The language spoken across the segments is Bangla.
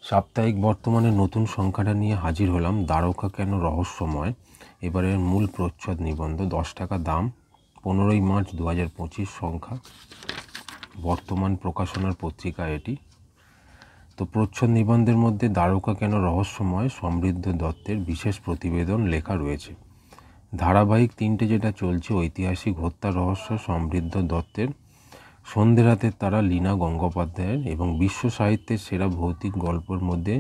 সাপ্তাহিক বর্তমানে নতুন সংখ্যাটা নিয়ে হাজির হলাম। দ্বারকা কেন রহস্যময়, এবারের মূল প্রচ্ছদ নিবন্ধ। 10 টাকা দাম, 15ই মার্চ 2025 সংখ্যা, বর্তমান প্রকাশনার পত্রিকা এটি। তো প্রচ্ছদ নিবন্ধের মধ্যে দ্বারকা কেন রহস্যময় সমৃদ্ধ দত্তের বিশেষ প্রতিবেদন লেখা রয়েছে। ধারাবাহিক 3টে যেটা চলছে, ঐতিহাসিক হত্যা রহস্য সমৃদ্ধ দত্তের, সন্ধ্যে রাতের তারা লীনা গঙ্গোপাধ্যায়ের এবং বিশ্ব সাহিত্যের সেরা ভৌতিক গল্পের মধ্যে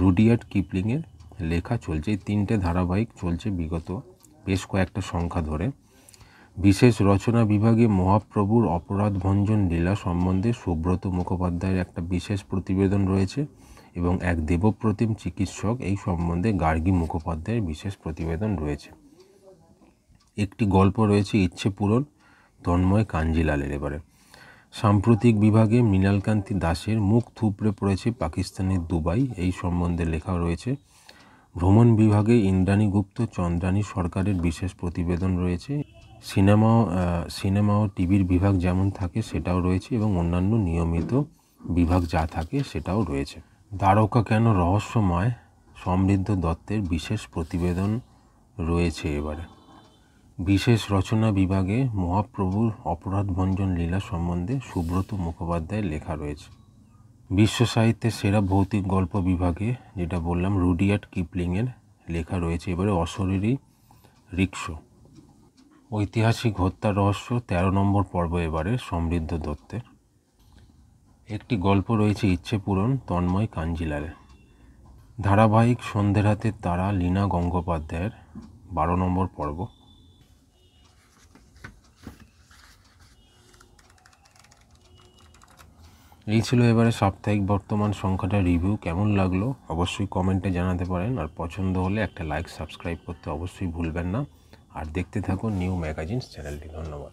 রুডিয়ার্ড কিপলিংয়ের লেখা চলছে। এই 3টে ধারাবাহিক চলছে বিগত বেশ কয়েকটা সংখ্যা ধরে। বিশেষ রচনা বিভাগে মহাপ্রভুর অপরাধভঞ্জন লীলা সম্বন্ধে সুব্রত মুখোপাধ্যায়ের একটা বিশেষ প্রতিবেদন রয়েছে এবং এক দেবপ্রতিম চিকিৎসক এই সম্বন্ধে গার্গী মুখোপাধ্যায়ের বিশেষ প্রতিবেদন রয়েছে। একটি গল্প রয়েছে ইচ্ছে পূরণ, তন্ময় কাঞ্জিলালের। এবারে সাম্প্রতিক বিভাগে মৃণালকান্তি দাসের মুখ থুবড়ে পড়েছে পাকিস্তানের দুবাই, এই সম্বন্ধে লেখা রয়েছে। ভ্রমণ বিভাগে ইন্দ্রাণী গুপ্ত চন্দ্রাণী সরকারের বিশেষ প্রতিবেদন রয়েছে। সিনেমা ও টিভির বিভাগ যেমন থাকে সেটাও রয়েছে এবং অন্যান্য নিয়মিত বিভাগ যা থাকে সেটাও রয়েছে। দ্বারকা কেন রহস্যময় সমৃদ্ধ দত্তের বিশেষ প্রতিবেদন রয়েছে। এবারে বিশেষ রচনা বিভাগে মহাপ্রভুর অপরাধভঞ্জন লীলা সম্বন্ধে সুব্রত মুখোপাধ্যায়ের লেখা রয়েছে। বিশ্ব সাহিত্যের সেরা ভৌতিক গল্প বিভাগে যেটা বললাম রুডিয়ার্ড কিপলিংয়ের লেখা রয়েছে। এবারে অশরীরী রিক্সো, ঐতিহাসিক হত্যা রহস্য 13 নম্বর পর্ব এবারে সমৃদ্ধ দত্তের। একটি গল্প রয়েছে ইচ্ছে পূরণ, তন্ময় কাঞ্জিলালের। ধারাবাহিক সন্ধ্যে রাতের তারা লীনা গঙ্গোপাধ্যায়ের 12 নম্বর পর্ব। এই ছিল এবারে সাপ্তাহিক বর্তমান সংখ্যাটা রিভিউ। কেমন লাগলো অবশ্যই কমেন্টে জানাতে পারেন, আর পছন্দ হলে একটা লাইক সাবস্ক্রাইব করতে অবশ্যই ভুলবেন না। আর দেখতে থাকুন নিউ ম্যাগাজিনস চ্যানেলটি। ধন্যবাদ।